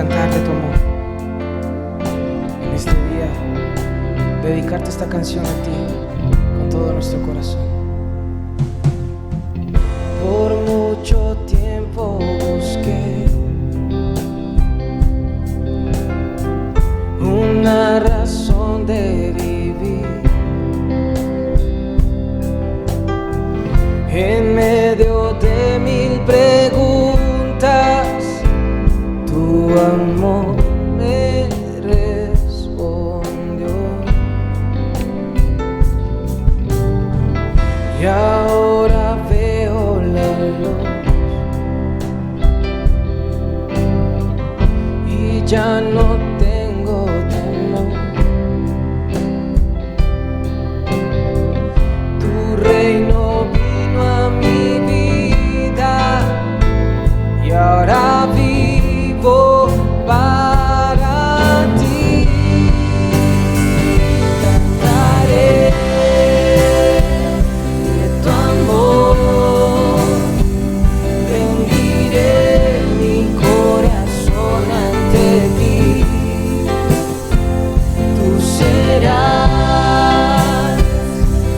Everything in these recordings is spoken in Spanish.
cantar de tu amor. En este día, dedicarte esta canción a ti con todo nuestro corazón. Por mucho tiempo busqué una razón de vivir en medio de mil preguntas. Tu amor me respondió y ahora veo la luz y ya no tengo temor. Tu reino vino a mi vida y ahora vivo para ti. Cantaré de tu amor, rendiré mi corazón ante ti. Tú serás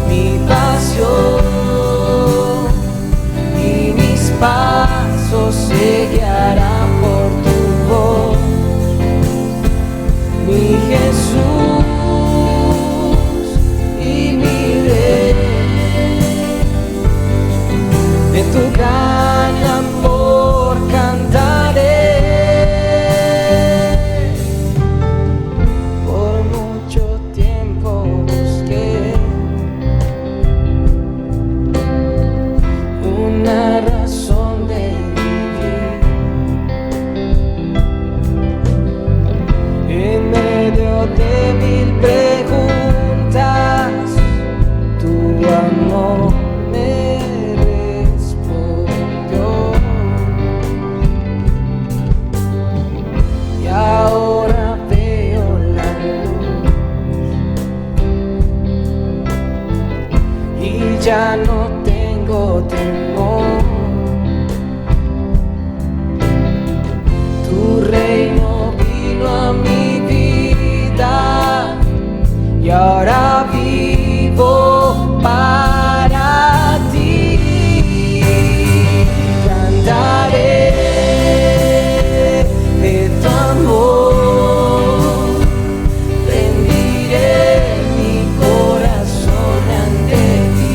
mi pasión y mis pasos se guiarán por tu voz, mi Jesús y mi Rey. De tu gran amor cantaré. Por mucho tiempo busqué una razón de vivir en medio de mil preguntas. Tu amor me respondió y ahora veo la luz y ya no tengo temor. Tu reino vino a mi vida y ahora vivo para ti. Cantaré de tu amor, rendiré mi corazón ante ti.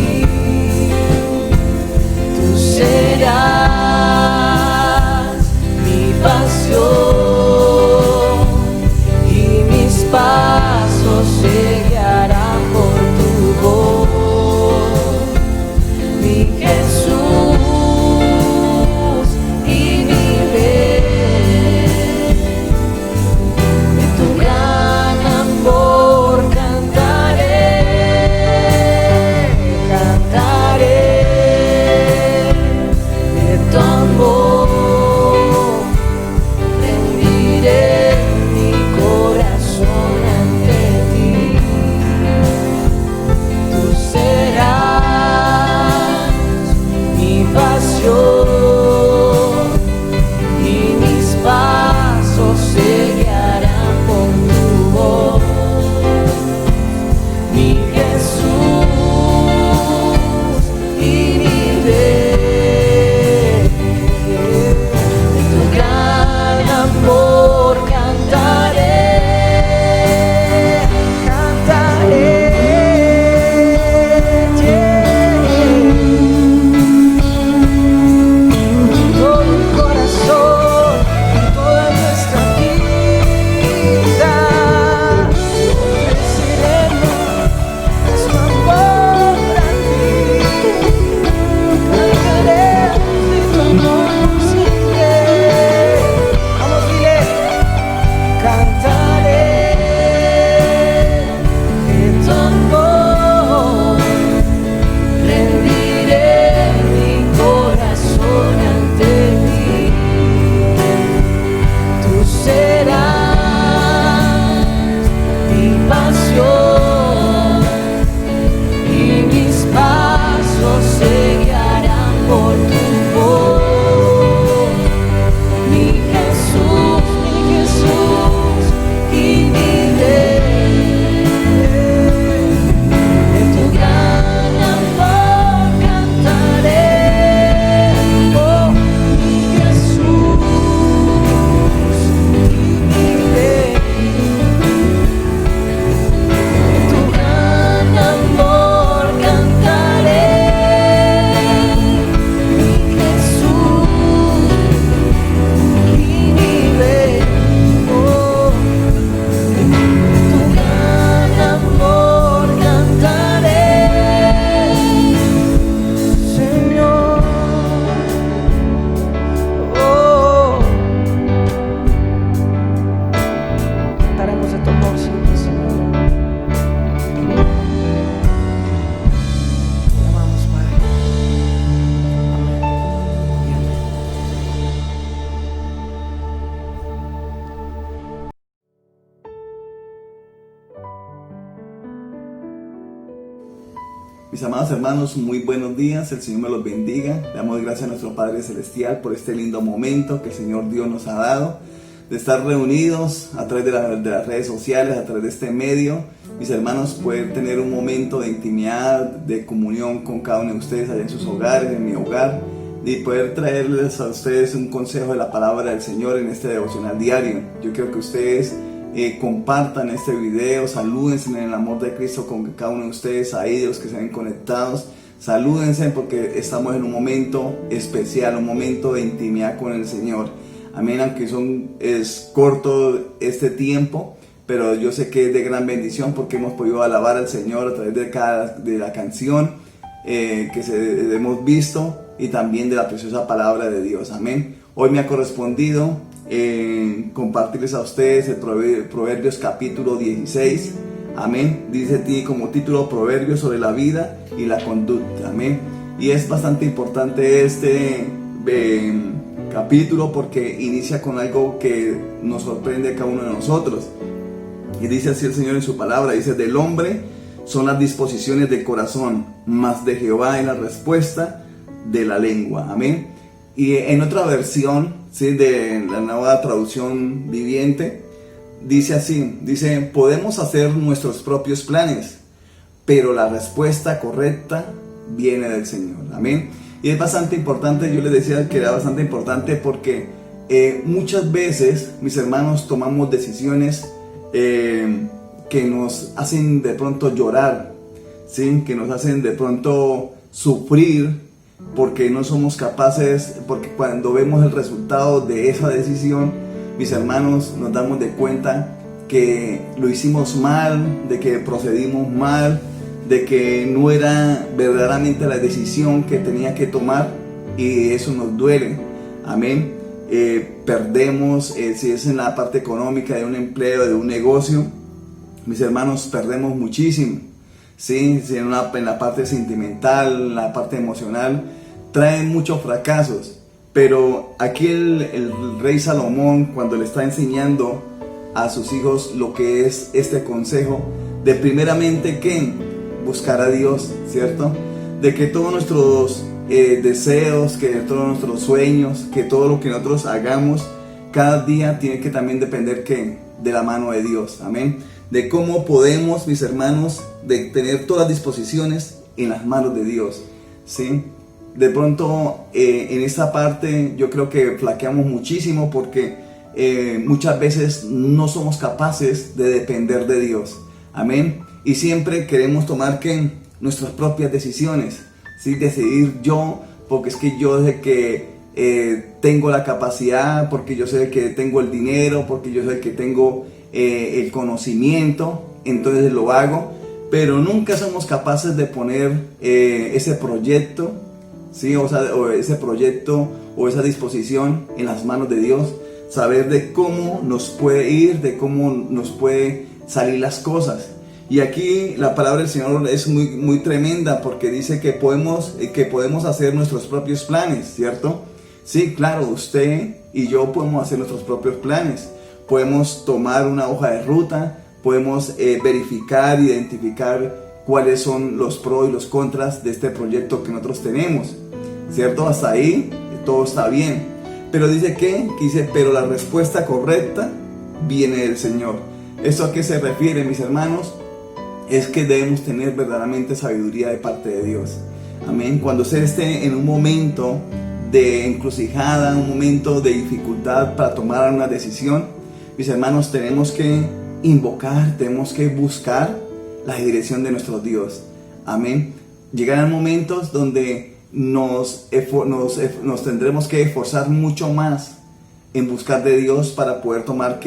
Mis amados hermanos, muy buenos días, el Señor me los bendiga. Le damos gracias a nuestro Padre Celestial por este lindo momento que el Señor Dios nos ha dado, de estar reunidos a través de las redes sociales, a través de este medio. Mis hermanos, poder tener un momento de intimidad, de comunión con cada uno de ustedes allá en sus hogares, en mi hogar, y poder traerles a ustedes un consejo de la palabra del Señor en este devocional diario. Yo quiero que ustedes compartan este video, salúdense en el amor de Cristo con cada uno de ustedes ahí, de los que se ven conectados. Salúdense porque estamos en un momento especial, un momento de intimidad con el Señor. Amén, aunque es corto este tiempo, pero yo sé que es de gran bendición porque hemos podido alabar al Señor a través de la canción que hemos visto y también de la preciosa palabra de Dios. Amén. Hoy me ha correspondido compartirles a ustedes el Proverbios capítulo 16. Amén. Dice como título Proverbios sobre la vida y la conducta. Amén. Y es bastante importante este capítulo porque inicia con algo que nos sorprende a cada uno de nosotros. Y dice así el Señor en su palabra, dice: del hombre son las disposiciones del corazón, mas de Jehová es la respuesta de la lengua. Amén. Y en otra versión, ¿sí?, de la Nueva Traducción Viviente, dice así, dice: podemos hacer nuestros propios planes, pero la respuesta correcta viene del Señor. Amén. Y es bastante importante, yo les decía que era bastante importante porque muchas veces, mis hermanos, tomamos decisiones que nos hacen de pronto llorar, ¿sí?, que nos hacen de pronto sufrir, porque no somos capaces, porque cuando vemos el resultado de esa decisión, mis hermanos, nos damos de cuenta que lo hicimos mal, de que procedimos mal, de que no era verdaderamente la decisión que tenía que tomar, y eso nos duele. Amén. Perdemos, si es en la parte económica de un empleo, de un negocio, mis hermanos, perdemos muchísimo. Sí, en la parte sentimental, en la parte emocional, traen muchos fracasos. Pero aquí el rey Salomón, cuando le está enseñando a sus hijos lo que es este consejo, de primeramente que buscar a Dios, ¿cierto? De que todos nuestros deseos, que todos nuestros sueños, que todo lo que nosotros hagamos cada día tiene que también depender de la mano de Dios. Amén. De cómo podemos, mis hermanos, de tener todas las disposiciones en las manos de Dios, ¿sí? De pronto en esta parte yo creo que flaqueamos muchísimo porque muchas veces no somos capaces de depender de Dios. Amén. Y siempre queremos tomar nuestras propias decisiones, ¿sí? Decidir yo, porque es que yo sé que tengo la capacidad, porque yo sé que tengo el dinero, porque yo sé que tengo el conocimiento, entonces lo hago, pero nunca somos capaces de poner ese proyecto, ¿sí? o ese proyecto o esa disposición en las manos de Dios, saber de cómo nos puede ir, de cómo nos puede salir las cosas. Y aquí la palabra del Señor es muy, muy tremenda porque dice que podemos hacer nuestros propios planes, ¿cierto? Sí, claro, usted y yo podemos hacer nuestros propios planes. Podemos tomar una hoja de ruta, podemos verificar, identificar cuáles son los pros y los contras de este proyecto que nosotros tenemos, ¿cierto? Hasta ahí todo está bien. Pero dice pero la respuesta correcta viene del Señor. ¿Esto a qué se refiere, mis hermanos? Es que debemos tener verdaderamente sabiduría de parte de Dios. Amén. Cuando usted esté en un momento de encrucijada, un momento de dificultad para tomar una decisión, mis hermanos, tenemos que invocar, tenemos que buscar la dirección de nuestro Dios. Amén. Llegarán momentos donde nos tendremos que esforzar mucho más en buscar de Dios para poder tomar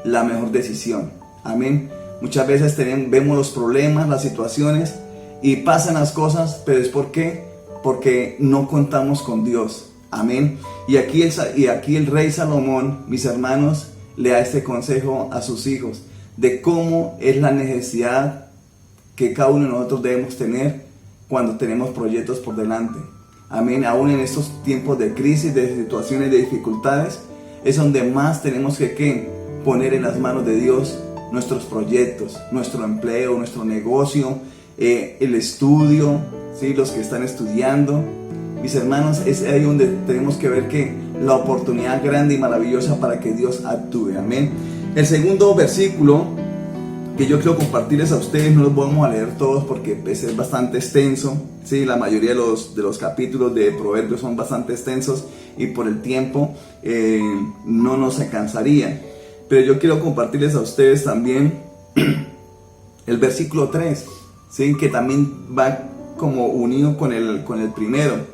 la mejor decisión. Amén. Muchas veces vemos los problemas, las situaciones y pasan las cosas, pero es porque no contamos con Dios. Amén. Y aquí el rey Salomón, mis hermanos, le da este consejo a sus hijos de cómo es la necesidad que cada uno de nosotros debemos tener cuando tenemos proyectos por delante. Amén. Aún en estos tiempos de crisis, de situaciones de dificultades, es donde más tenemos que poner en las manos de Dios nuestros proyectos, nuestro empleo, nuestro negocio, el estudio, ¿sí? Los que están estudiando. Mis hermanos, es ahí donde tenemos que ver que la oportunidad grande y maravillosa para que Dios actúe. Amén. El segundo versículo que yo quiero compartirles a ustedes, no los vamos a leer todos porque es bastante extenso, ¿sí? La mayoría de los capítulos de Proverbios son bastante extensos y por el tiempo no nos alcanzaría. Pero yo quiero compartirles a ustedes también el versículo 3, ¿sí? Que también va como unido con el primero.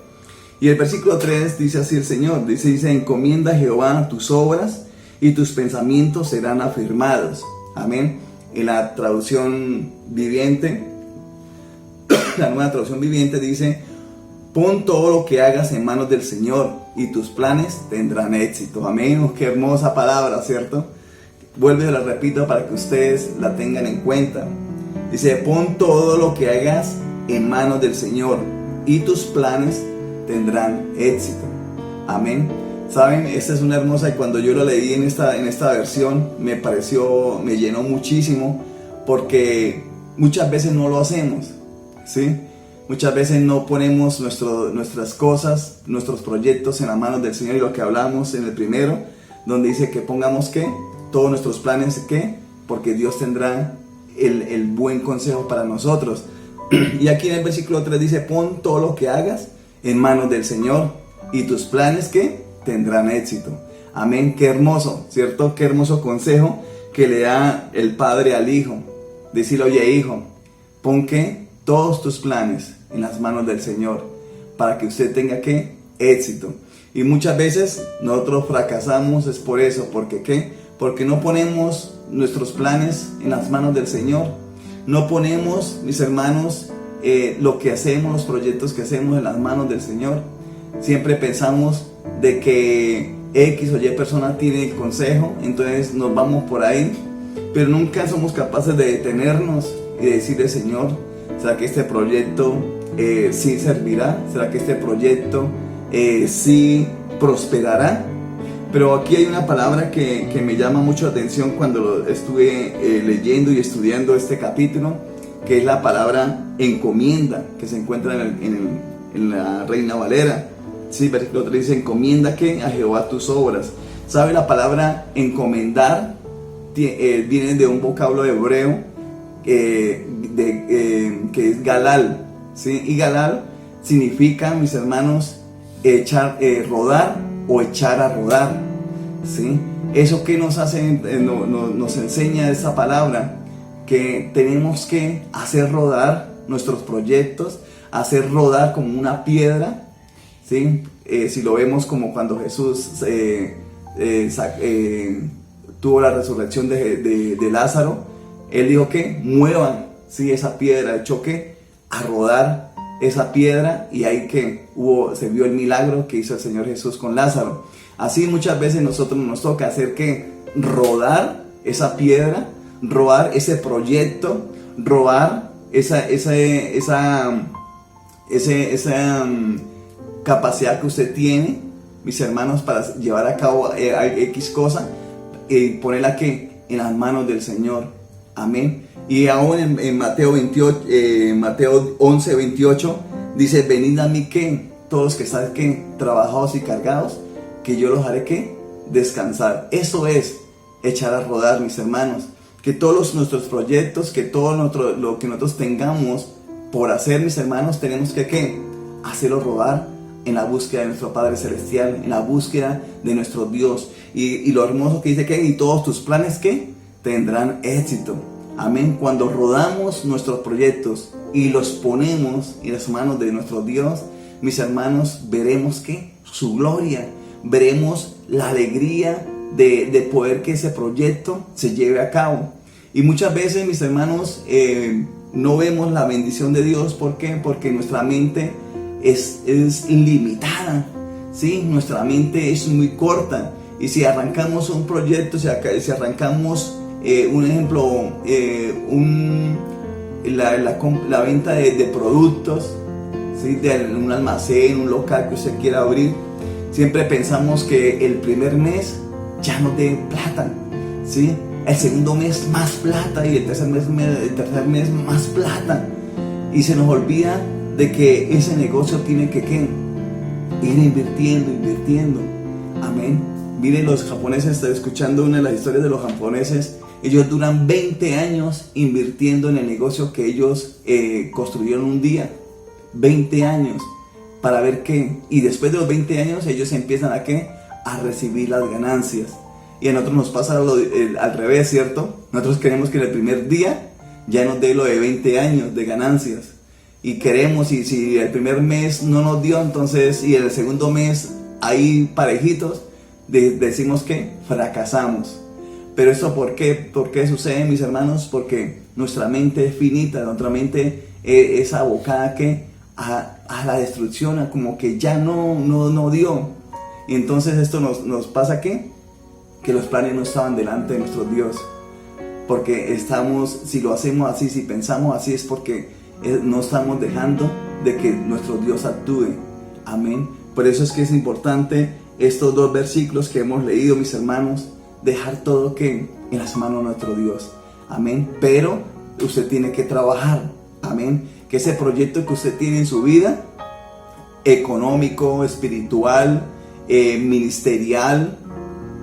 Y el versículo 3 dice así el Señor, dice, encomienda a Jehová tus obras y tus pensamientos serán afirmados. Amén. En la traducción viviente, la nueva traducción viviente dice, pon todo lo que hagas en manos del Señor y tus planes tendrán éxito. Amén. Oh, qué hermosa palabra, ¿cierto? Vuelvo y la repito para que ustedes la tengan en cuenta. Dice, pon todo lo que hagas en manos del Señor y tus planes tendrán éxito. Amén. Saben, esta es una hermosa, y cuando yo la leí en esta versión me llenó muchísimo, porque muchas veces no lo hacemos, ¿sí? Muchas veces no ponemos nuestras cosas, nuestros proyectos en las manos del Señor, y lo que hablamos en el primero, donde dice que pongamos ¿qué? Todos nuestros planes ¿qué? Porque Dios tendrá el buen consejo para nosotros. Y aquí en el versículo 3 dice, pon todo lo que hagas en manos del Señor y tus planes que tendrán éxito. Amén. Qué hermoso, ¿cierto? Qué hermoso consejo que le da el padre al hijo. Decirle, oye hijo, pon que todos tus planes en las manos del Señor para que usted tenga que éxito. Y muchas veces nosotros fracasamos es por eso. ¿Porque qué? Porque no ponemos nuestros planes en las manos del Señor. No ponemos, mis hermanos, lo que hacemos, los proyectos que hacemos en las manos del Señor. Siempre pensamos de que X o Y persona tiene el consejo, entonces nos vamos por ahí, pero nunca somos capaces de detenernos y de decirle, Señor, ¿será que este proyecto sí servirá? ¿Será que este proyecto sí prosperará? Pero aquí hay una palabra que me llama mucho la atención cuando estuve leyendo y estudiando este capítulo, que es la palabra encomienda, que se encuentra en la Reina Valera. Sí, versículo 3 dice, encomienda que a Jehová tus obras. ¿Sabe? La palabra encomendar viene de un vocablo hebreo que es galal, ¿sí? Y galal significa, mis hermanos, rodar o echar a rodar, ¿sí? Eso que nos hace, nos enseña esa palabra, que tenemos que hacer rodar nuestros proyectos, hacer rodar como una piedra, ¿sí? Si lo vemos como cuando Jesús tuvo la resurrección de Lázaro, Él dijo que muevan, ¿sí? Esa piedra, echó que a rodar esa piedra, y ahí que se vio el milagro que hizo el Señor Jesús con Lázaro. Así muchas veces nosotros nos toca hacer que rodar esa piedra, rodar ese proyecto, rodar esa capacidad que usted tiene, mis hermanos, para llevar a cabo X cosa, y ponerla que en las manos del Señor. Amén. Y aún en Mateo 11, 28 dice, venid a mí que todos los que están que trabajados y cargados, que yo los haré que descansar. Eso es echar a rodar, mis hermanos. Que todos nuestros proyectos, que todo lo que nosotros tengamos por hacer, mis hermanos, tenemos que hacerlo rodar en la búsqueda de nuestro Padre Celestial, en la búsqueda de nuestro Dios. Y lo hermoso que dice que y todos tus planes que tendrán éxito. Amén. Cuando rodamos nuestros proyectos y los ponemos en las manos de nuestro Dios, mis hermanos, veremos que su gloria, veremos la alegría de poder que ese proyecto se lleve a cabo. Y muchas veces, mis hermanos, no vemos la bendición de Dios. ¿Por qué? Porque nuestra mente es limitada, ¿sí? Nuestra mente es muy corta. Y si arrancamos un proyecto, si arrancamos un ejemplo, la venta de productos, ¿sí? De un almacén, un local que usted quiera abrir, siempre pensamos que el primer mes ya no dé plata, ¿sí? El segundo mes más plata, y el tercer mes más plata. Y se nos olvida de que ese negocio tiene que ¿qué? Ir invirtiendo. Amén. Miren, los japoneses, estoy escuchando una de las historias de los japoneses. Ellos duran 20 años invirtiendo en el negocio que ellos construyeron un día. 20 años para ver qué. Y después de los 20 años ellos empiezan a ¿qué? A recibir las ganancias. Y a nosotros nos pasa al revés, ¿cierto? Nosotros queremos que en el primer día ya nos dé lo de 20 años de ganancias. Y queremos, y si el primer mes no nos dio, entonces, y el segundo mes ahí parejitos, decimos que fracasamos. Pero esto ¿por qué sucede, mis hermanos? Porque nuestra mente es finita, nuestra mente es abocada a la destrucción, a como que ya no dio. Y entonces esto nos pasa que los planes no estaban delante de nuestro Dios. Porque si lo hacemos así, si pensamos así, es porque no estamos dejando de que nuestro Dios actúe. Amén. Por eso es que es importante estos 2 versículos que hemos leído, mis hermanos, dejar todo en las manos de nuestro Dios. Amén. Pero usted tiene que trabajar. Amén. Que ese proyecto que usted tiene en su vida, económico, espiritual, ministerial,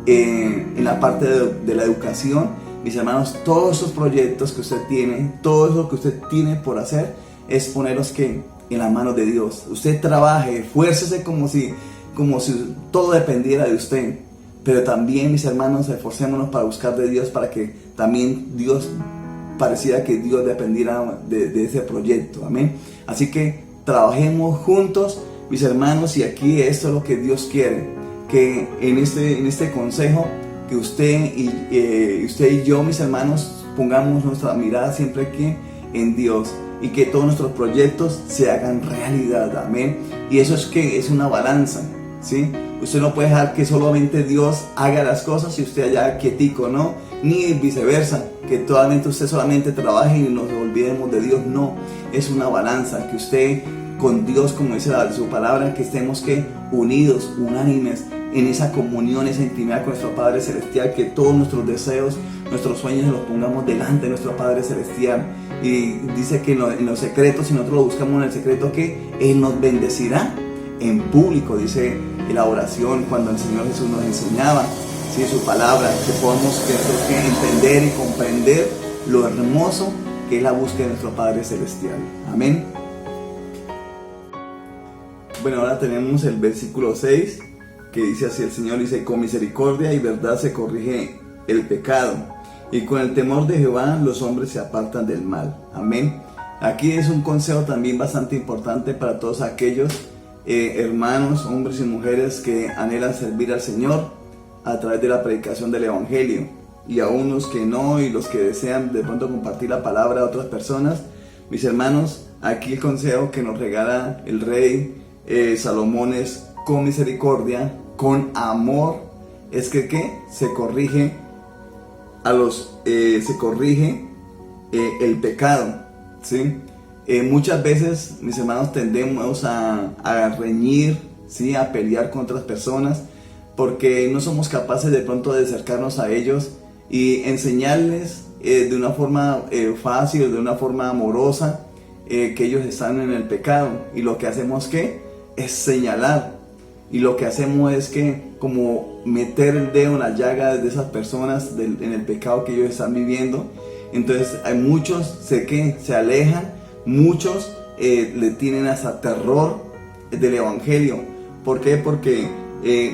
en la parte de la educación, mis hermanos, todos esos proyectos que usted tiene, todo eso que usted tiene por hacer, es ponerlos en las manos de Dios. Usted trabaje, esfuércese como si todo dependiera de usted. Pero también, mis hermanos, esforcémonos para buscar de Dios, para que también pareciera que Dios dependiera de ese proyecto. Amén. Así que trabajemos juntos, mis hermanos, y aquí esto es lo que Dios quiere, que en este consejo, que usted y yo, mis hermanos, pongamos nuestra mirada siempre aquí en Dios, y que todos nuestros proyectos se hagan realidad. Amén. Y eso es una balanza, ¿sí? Usted no puede dejar que solamente Dios haga las cosas y usted allá quietico, ¿no? Ni viceversa, que usted solamente trabaje y nos olvidemos de Dios. No, es una balanza, que usted con Dios, como dice su palabra, que estemos unidos, unánimes, en esa comunión, esa intimidad con nuestro Padre Celestial, que todos nuestros deseos, nuestros sueños los pongamos delante de nuestro Padre Celestial. Y dice que en los secretos, si nosotros lo buscamos en el secreto, que Él nos bendecirá en público, dice la oración, cuando el Señor Jesús nos enseñaba, ¿sí? Su palabra, que podamos entender y comprender lo hermoso que es la búsqueda de nuestro Padre Celestial. Amén. Bueno, ahora tenemos el versículo 6, que dice así: el Señor dice, con misericordia y verdad se corrige el pecado, y con el temor de Jehová los hombres se apartan del mal. Amén. Aquí es un consejo también bastante importante para todos aquellos hermanos, hombres y mujeres que anhelan servir al Señor a través de la predicación del Evangelio, y a unos que no, y los que desean de pronto compartir la palabra a otras personas. Mis hermanos, aquí el consejo que nos regala el rey Salomón es: con misericordia, con amor, es que se corrige el pecado, ¿sí? Muchas veces, mis hermanos, tendemos a reñir, ¿sí? A pelear con otras personas, porque no somos capaces de pronto de acercarnos a ellos y enseñarles de una forma fácil, de una forma amorosa, que ellos están en el pecado. Y lo que hacemos es señalar, y lo que hacemos es como meter el dedo en la llaga de esas personas en el pecado que ellos están viviendo. Entonces hay muchos se alejan, muchos le tienen hasta terror del Evangelio. ¿Por qué? Porque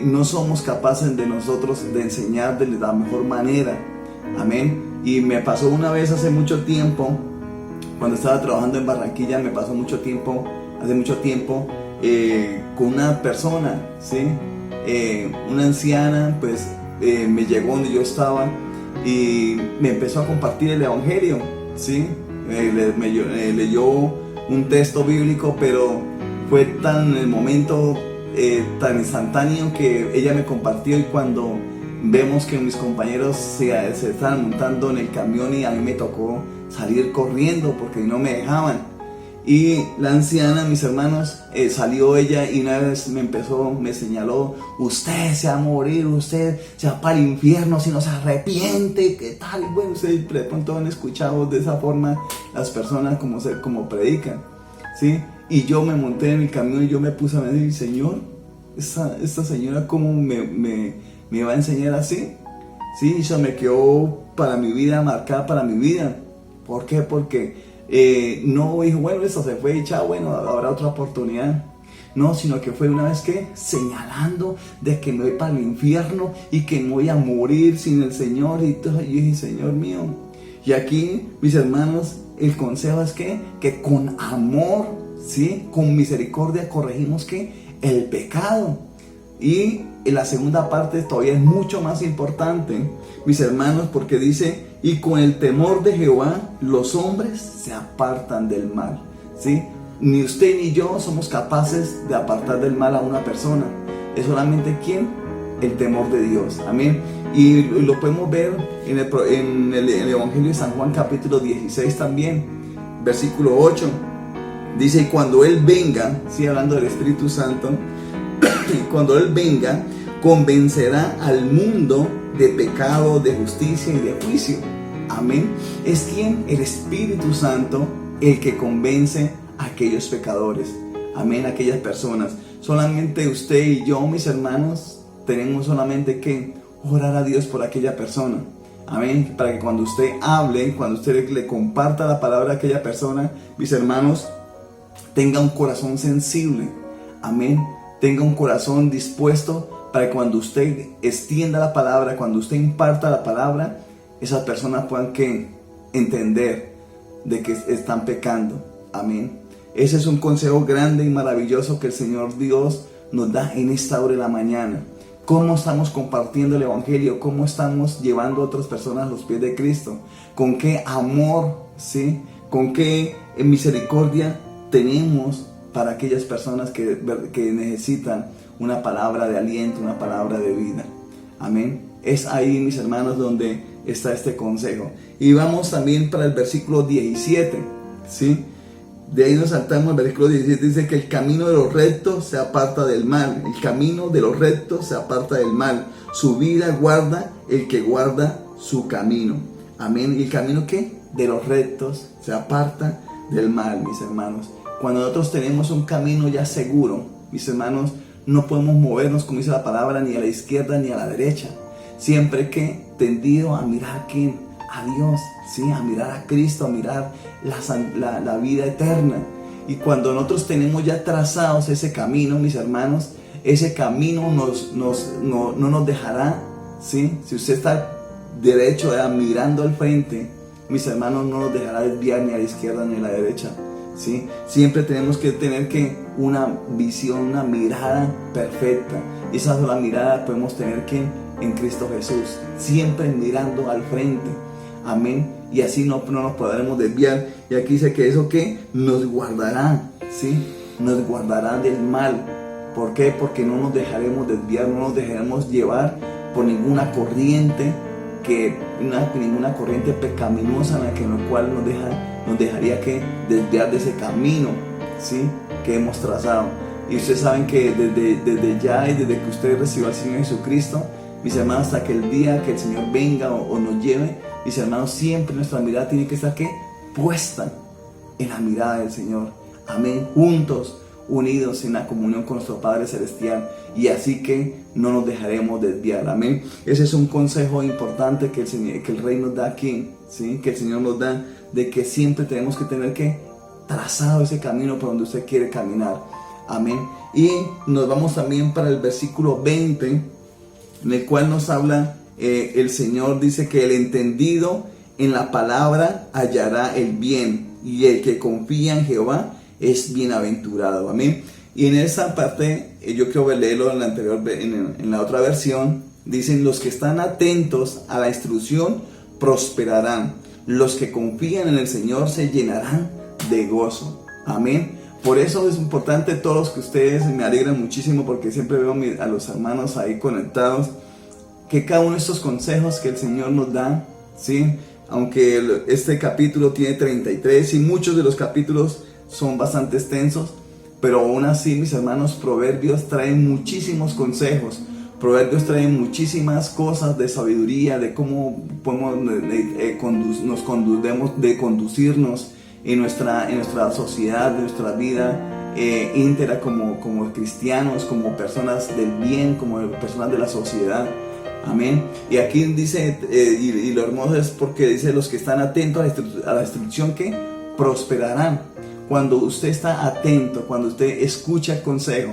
no somos capaces de nosotros de enseñar de la mejor manera. Amén. Y me pasó una vez hace mucho tiempo, cuando estaba trabajando en Barranquilla, hace mucho tiempo, con una persona, ¿sí? Una anciana, pues me llegó donde yo estaba y me empezó a compartir el Evangelio, ¿sí? Leyó un texto bíblico, pero fue tan el momento tan instantáneo que ella me compartió, y cuando vemos que mis compañeros se estaban montando en el camión y a mí me tocó salir corriendo porque no me dejaban. Y la anciana, mis hermanos, salió ella y una vez me señaló: usted se va a morir, usted se va para el infierno si no se arrepiente, ¿qué tal? Bueno, ustedes de pronto han escuchado de esa forma las personas como predican, ¿sí? Y yo me monté en el camino y yo me puse a decir: Señor, esta señora ¿cómo me va a enseñar así? Sí, eso me quedó para mi vida, marcada para mi vida. ¿Por qué? Porque no dijo: bueno, esto se fue y chao, bueno, habrá otra oportunidad. No, sino que fue una vez que señalando de que me voy para el infierno y que me voy a morir sin el Señor y todo. Y yo dije: Señor mío. Y aquí, mis hermanos, el consejo es que con amor, ¿sí?, con misericordia corregimos el pecado. Y en la segunda parte todavía es mucho más importante, mis hermanos, porque dice: y con el temor de Jehová los hombres se apartan del mal, ¿sí? Ni usted ni yo somos capaces de apartar del mal a una persona. Es solamente ¿quién? El temor de Dios. Amén. Y lo podemos ver en el Evangelio de San Juan capítulo 16 también, versículo 8. Dice: y cuando Él venga, sí, hablando del Espíritu Santo, cuando Él venga, convencerá al mundo de pecado, de justicia y de juicio. Amén. ¿Es quién? El Espíritu Santo el que convence a aquellos pecadores. Amén, aquellas personas. Solamente usted y yo, mis hermanos, tenemos solamente que orar a Dios por aquella persona. Amén. Para que cuando usted hable, cuando usted le comparta la palabra a aquella persona, mis hermanos, tenga un corazón sensible. Amén. Tenga un corazón dispuesto para que cuando usted extienda la palabra, cuando usted imparta la palabra, esas personas puedan entender de que están pecando. Amén. Ese es un consejo grande y maravilloso que el Señor Dios nos da en esta hora de la mañana. ¿Cómo estamos compartiendo el Evangelio? ¿Cómo estamos llevando a otras personas a los pies de Cristo? ¿Con qué amor, sí? ¿Con qué misericordia tenemos para aquellas personas que necesitan una palabra de aliento, una palabra de vida? Amén. Es ahí, mis hermanos, donde está este consejo. Y vamos también para el versículo 17, ¿sí? De ahí nos saltamos al versículo 17, dice que el camino de los rectos se aparta del mal. El camino de los rectos se aparta del mal. Su vida guarda el que guarda su camino. Amén. ¿Y el camino qué? De los rectos se aparta del mal, mis hermanos. Cuando nosotros tenemos un camino ya seguro, mis hermanos, no podemos movernos, como dice la palabra, ni a la izquierda ni a la derecha. Siempre que tendido a mirar ¿quién? A Dios, ¿sí? A mirar a Cristo, a mirar la vida eterna. Y cuando nosotros tenemos ya trazados ese camino, mis hermanos, ese camino no nos dejará, ¿sí? Si usted está derecho, mirando al frente, mis hermanos, no nos dejará desviar ni a la izquierda ni a la derecha, ¿sí? Siempre tenemos que tener una visión, una mirada perfecta. Y esa sola mirada podemos tener en Cristo Jesús, siempre mirando al frente. Amén. Y así no nos podremos desviar. Y aquí dice que eso nos guardará, ¿sí? Nos guardará del mal. ¿Por qué? Porque no nos dejaremos desviar, no nos dejaremos llevar por ninguna corriente ninguna corriente pecaminosa en la cual nos dejaría desviar de ese camino, ¿sí?, que hemos trazado. Y ustedes saben que desde ya y desde que usted recibió al Señor Jesucristo, mis hermanos, hasta que el día que el Señor venga o nos lleve, mis hermanos, siempre nuestra mirada tiene que estar puesta en la mirada del Señor. Amén. Juntos, unidos en la comunión con nuestro Padre Celestial, y así que no nos dejaremos desviar. Amén. Ese es un consejo importante que el Rey nos da aquí, ¿sí?, que el Señor nos da, de que siempre tenemos que tener trazado ese camino por donde usted quiere caminar. Amén. Y nos vamos también para el versículo 20, en el cual nos habla, el Señor dice que el entendido en la palabra hallará el bien, y el que confía en Jehová es bienaventurado. Amén. Y en esa parte, yo quiero leerlo en la otra versión. Dicen: los que están atentos a la instrucción prosperarán, los que confían en el Señor se llenarán de gozo. Amén. Por eso es importante, todos que ustedes me alegran muchísimo, porque siempre veo a los hermanos ahí conectados, que cada uno de estos consejos que el Señor nos da, ¿sí?, aunque este capítulo tiene 33 y muchos de los capítulos son bastante extensos, pero aún así, mis hermanos, Proverbios traen muchísimos consejos. Proverbios traen muchísimas cosas de sabiduría, de cómo podemos conducirnos en nuestra sociedad, en nuestra vida íntegra como cristianos, como personas del bien, como personas de la sociedad. Amén. Y aquí dice, y lo hermoso es porque dice: los que están atentos a la instrucción, que prosperarán. Cuando usted está atento, cuando usted escucha el consejo,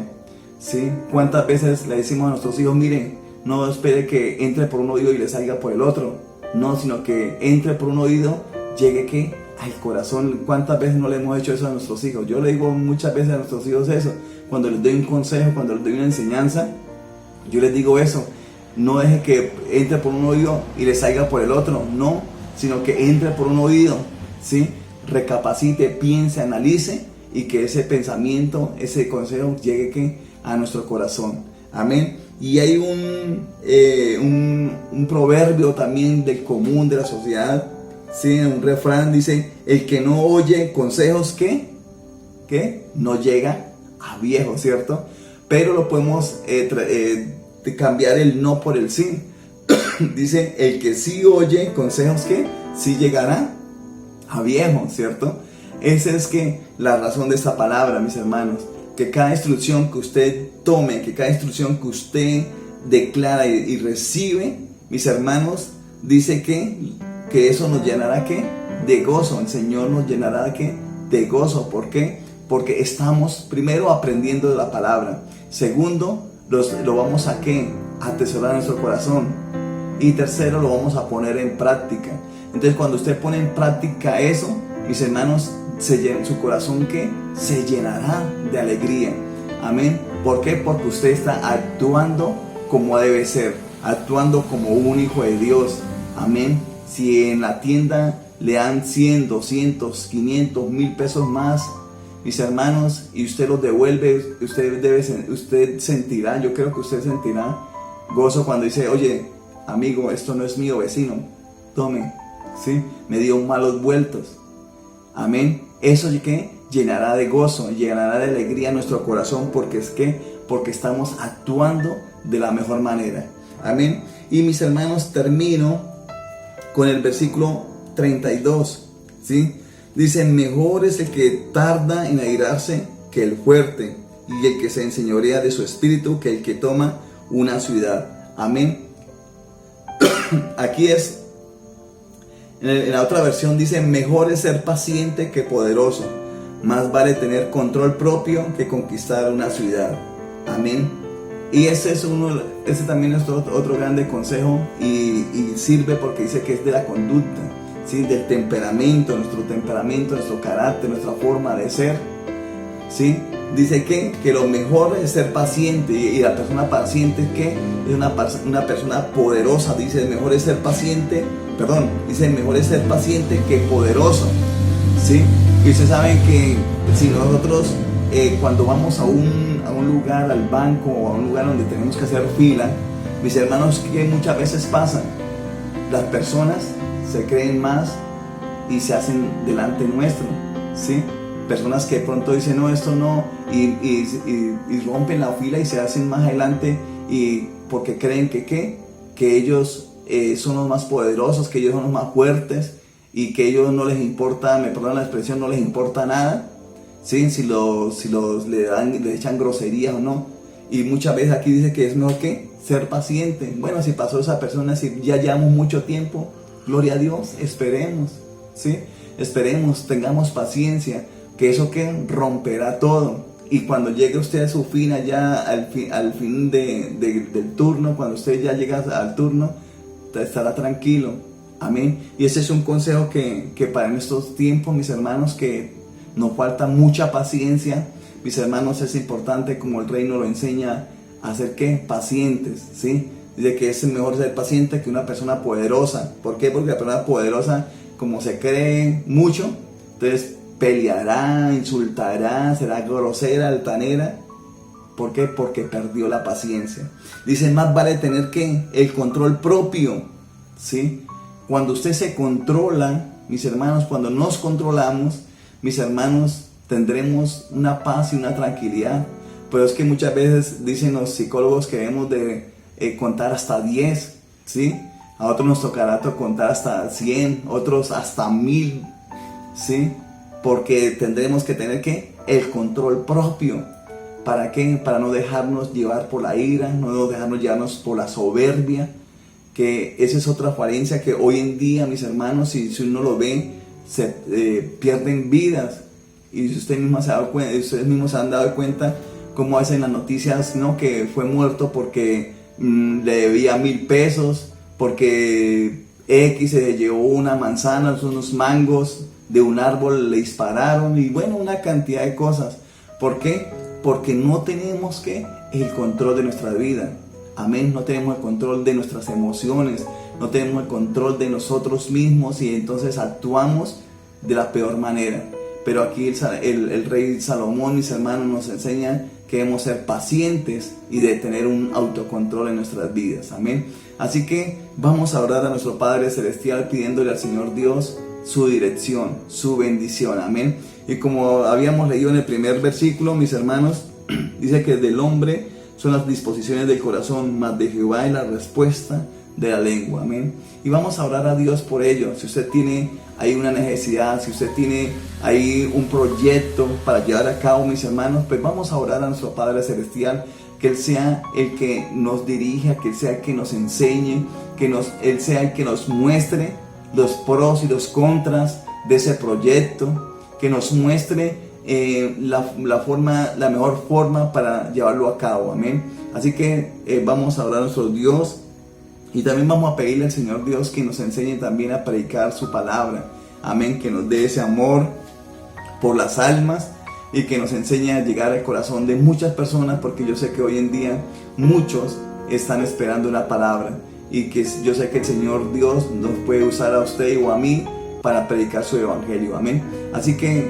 ¿sí? ¿Cuántas veces le decimos a nuestros hijos: miren, no espere que entre por un oído y le salga por el otro? No, sino que entre por un oído, llegue que al corazón. ¿Cuántas veces no le hemos hecho eso a nuestros hijos? Yo le digo muchas veces a nuestros hijos eso. Cuando les doy un consejo, cuando les doy una enseñanza, yo les digo eso: no deje que entre por un oído y le salga por el otro, no, sino que entre por un oído, ¿sí? Recapacite, piense, analice, y que ese pensamiento, ese consejo llegue a nuestro corazón. Amén. Y hay un proverbio también del común de la sociedad, ¿sí? Un refrán dice: el que no oye consejos, ¿qué? No llega a viejo, ¿cierto? Pero lo podemos cambiar el no por el sí. Dice: el que sí oye consejos, ¿qué? Sí llegará a viejo, ¿cierto? Esa es la razón de esta palabra, mis hermanos, que cada instrucción que usted tome, que cada instrucción que usted declara y recibe, mis hermanos, dice que eso nos llenará de gozo. El Señor nos llenará de gozo. ¿Por qué? Porque estamos primero aprendiendo de la palabra. Segundo, lo vamos a atesorar en nuestro corazón. Y tercero, lo vamos a poner en práctica. Entonces, cuando usted pone en práctica eso, mis hermanos, su corazón se llenará de alegría. Amén. ¿Por qué? Porque usted está actuando como debe ser, actuando como un hijo de Dios. Amén. Si en la tienda le dan 100, 200, 500, 1000 pesos más, mis hermanos, y usted los devuelve, usted sentirá, yo creo que usted sentirá gozo cuando dice: oye, amigo, esto no es mío, vecino, tome, ¿sí? Me dio malos vueltos. Amén. Eso llenará de gozo, llenará de alegría nuestro corazón, porque porque estamos actuando de la mejor manera. Amén. Y mis hermanos, termino con el versículo 32, ¿sí? Dice: mejor es el que tarda en airarse que el fuerte, y el que se enseñorea de su espíritu que el que toma una ciudad. Amén. Aquí en la otra versión dice: mejor es ser paciente que poderoso, más vale tener control propio que conquistar una ciudad. Amén. Y ese también es otro grande consejo, y sirve porque dice que es de la conducta, ¿sí? Del temperamento, nuestro carácter, nuestra forma de ser, ¿sí? Dice que lo mejor es ser paciente, y la persona paciente es una persona poderosa. Dice: mejor es ser paciente que poderoso, ¿sí? Y ustedes saben que si nosotros cuando vamos a un lugar, al banco, o a un lugar donde tenemos que hacer fila, mis hermanos, que muchas veces pasa, las personas se creen más y se hacen delante nuestro, ¿sí? Personas que de pronto dicen: no, esto no, y rompen la fila y se hacen más adelante, y porque creen que ellos son los más poderosos, que ellos son los más fuertes, y que ellos no les importa, me perdonan la expresión, no les importa nada, ¿sí? Si le echan groserías o no. Y muchas veces aquí dice que es mejor ser paciente. Bueno, si pasó esa persona, si ya llevamos mucho tiempo, gloria a Dios, esperemos, ¿sí? Esperemos, tengamos paciencia, que eso romperá todo. Y cuando llegue usted a su fin, allá al fin del turno, cuando usted ya llega al turno, estará tranquilo. Amén. Y ese es un consejo que para estos tiempos, mis hermanos, que nos falta mucha paciencia, mis hermanos, es importante, como el reino lo enseña, a ser pacientes, ¿sí? Dice que es mejor ser paciente que una persona poderosa. ¿Por qué? Porque la persona poderosa, como se cree mucho, entonces peleará, insultará, será grosera, altanera. ¿Por qué? Porque perdió la paciencia. Dice: más vale tener el control propio, ¿sí? Cuando usted se controla, mis hermanos, cuando nos controlamos, mis hermanos, tendremos una paz y una tranquilidad. Pero es que muchas veces dicen los psicólogos que debemos de contar hasta 10, ¿sí? A otros nos tocará contar hasta 100, otros hasta 1000, ¿sí? Porque tendremos que tener el control propio. ¿Para qué? Para no dejarnos llevar por la ira, no dejarnos llevarnos por la soberbia, que esa es otra falencia que hoy en día, mis hermanos, si uno lo ve, se pierden vidas. Y si ustedes mismos se han dado cuenta, como hacen las noticias, ¿no? Que fue muerto porque le debía 1000 pesos, porque X se llevó una manzana, unos mangos de un árbol, le dispararon, y bueno, una cantidad de cosas. ¿Por qué? Porque no tenemos el control de nuestra vida. Amén. No tenemos el control de nuestras emociones, no tenemos el control de nosotros mismos, y entonces actuamos de la peor manera. Pero aquí el rey Salomón, mis hermanos, nos enseña que debemos ser pacientes y de tener un autocontrol en nuestras vidas. Amén. Así que vamos a orar a nuestro Padre Celestial pidiéndole al Señor Dios su dirección, su bendición. Amén. Y como habíamos leído en el primer versículo, mis hermanos, dice que del hombre son las disposiciones del corazón, mas de Jehová es la respuesta de la lengua. Amén. Y vamos a orar a Dios por ello. Si usted tiene ahí una necesidad, si usted tiene ahí un proyecto para llevar a cabo, mis hermanos, pues vamos a orar a nuestro Padre Celestial, que Él sea el que nos dirija, que Él sea el que nos enseñe, Él sea el que nos muestre los pros y los contras de ese proyecto, que nos muestre la mejor forma para llevarlo a cabo. Amén. Así que vamos a orar a nuestro Dios, y también vamos a pedirle al Señor Dios que nos enseñe también a predicar su palabra. Amén. Que nos dé ese amor por las almas y que nos enseñe a llegar al corazón de muchas personas, porque yo sé que hoy en día muchos están esperando una palabra, y que yo sé que el Señor Dios nos puede usar a usted o a mí para predicar su evangelio. Amén. Así que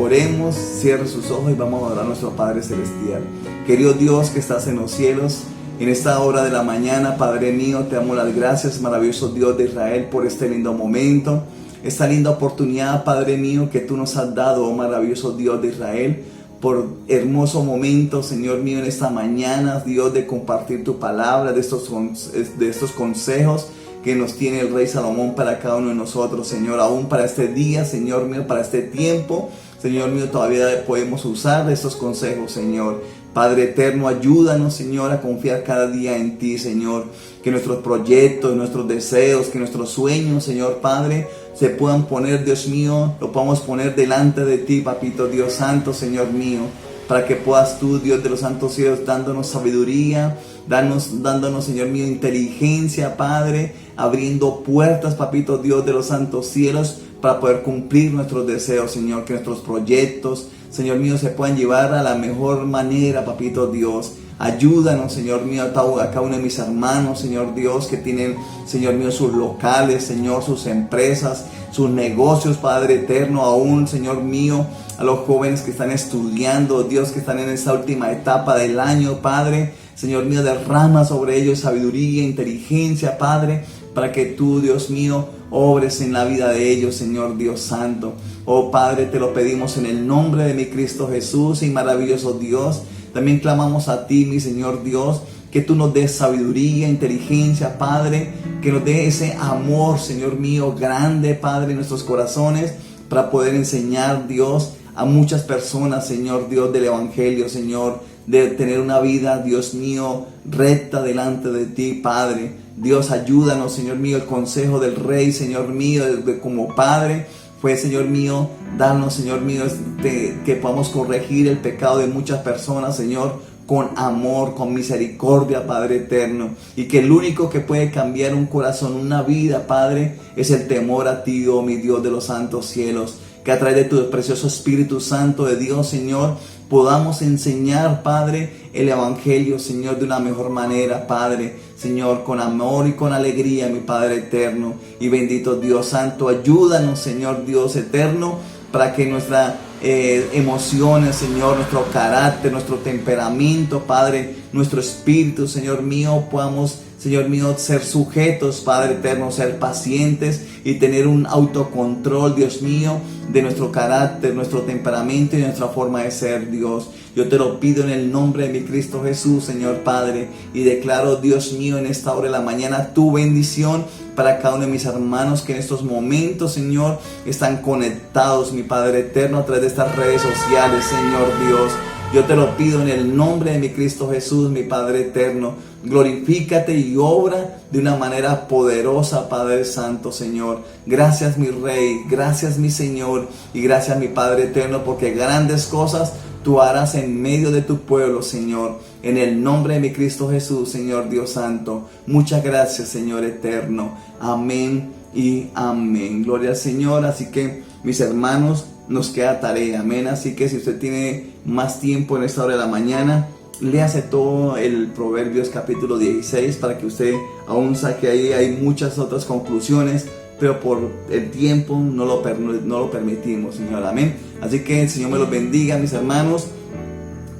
oremos, cierre sus ojos y vamos a orar a nuestro Padre Celestial. Querido Dios que estás en los cielos, en esta hora de la mañana, Padre mío, te damos las gracias, maravilloso Dios de Israel, por este lindo momento, esta linda oportunidad, Padre mío, que tú nos has dado, oh maravilloso Dios de Israel, por hermoso momento, Señor mío, en esta mañana, Dios, de compartir tu palabra, de estos consejos que nos tiene el Rey Salomón para cada uno de nosotros, Señor, aún para este día, Señor mío, para este tiempo, Señor mío, todavía podemos usar de estos consejos, Señor. Padre eterno, ayúdanos, Señor, a confiar cada día en ti, Señor. Que nuestros proyectos, nuestros deseos, que nuestros sueños, Señor Padre, se puedan poner, Dios mío, lo podamos poner delante de ti, Papito Dios Santo, Señor mío, para que puedas tú, Dios de los santos cielos, dándonos sabiduría, dándonos, Señor mío, inteligencia, Padre, abriendo puertas, Papito Dios de los santos cielos, para poder cumplir nuestros deseos, Señor, que nuestros proyectos, Señor mío, se puedan llevar a la mejor manera, Papito Dios. Ayúdanos, Señor mío, a cada uno de mis hermanos, Señor Dios, que tienen, Señor mío, sus locales, Señor, sus empresas, sus negocios, Padre eterno, aún, Señor mío, a los jóvenes que están estudiando, Dios, que están en esta última etapa del año, Padre, Señor mío, derrama sobre ellos sabiduría, inteligencia, Padre, para que tú, Dios mío, obres en la vida de ellos, Señor Dios Santo. Oh Padre, te lo pedimos en el nombre de mi Cristo Jesús, y maravilloso Dios. También clamamos a ti, mi Señor Dios, que tú nos des sabiduría, inteligencia, Padre, que nos dé ese amor, Señor mío, grande, Padre, en nuestros corazones, para poder enseñar, Dios, a muchas personas, Señor Dios, del Evangelio, Señor, de tener una vida, Dios mío, recta delante de ti, Padre. Dios, ayúdanos, Señor mío, el consejo del Rey, Señor mío, como Padre, fue, Señor mío, darnos, Señor mío, que podamos corregir el pecado de muchas personas, Señor, con amor, con misericordia, Padre eterno. Y que el único que puede cambiar un corazón, una vida, Padre, es el temor a ti, oh mi Dios de los santos cielos. Que a través de tu precioso Espíritu Santo de Dios, Señor, podamos enseñar, Padre, el Evangelio, Señor, de una mejor manera, Padre. Señor, con amor y con alegría, mi Padre eterno y bendito Dios Santo. Ayúdanos, Señor Dios eterno, para que nuestras emociones, Señor, nuestro carácter, nuestro temperamento, Padre, nuestro espíritu, Señor mío, podamos Señor mío, ser sujetos, Padre eterno, ser pacientes y tener un autocontrol, Dios mío, de nuestro carácter, nuestro temperamento y nuestra forma de ser, Dios. Yo te lo pido en el nombre de mi Cristo Jesús, Señor Padre, y declaro, Dios mío, en esta hora de la mañana, tu bendición para cada uno de mis hermanos que en estos momentos, Señor, están conectados, mi Padre eterno, a través de estas redes sociales, Señor Dios. Yo te lo pido en el nombre de mi Cristo Jesús, mi Padre eterno. Glorifícate y obra de una manera poderosa, Padre Santo, Señor. Gracias, mi Rey, gracias, mi Señor, y gracias, mi Padre eterno, porque grandes cosas tú harás en medio de tu pueblo, Señor. En el nombre de mi Cristo Jesús, Señor Dios Santo. Muchas gracias, Señor eterno. Amén y amén. Gloria al Señor. Así que, mis hermanos, nos queda tarea, amén. Así que si usted tiene más tiempo en esta hora de la mañana, léase todo el Proverbios capítulo 16 para que usted aún saque ahí. Hay muchas otras conclusiones, pero por el tiempo no lo permitimos, Señor, amén. Así que el Señor me los bendiga, mis hermanos.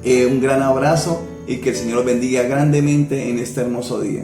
Un gran abrazo y que el Señor los bendiga grandemente en este hermoso día.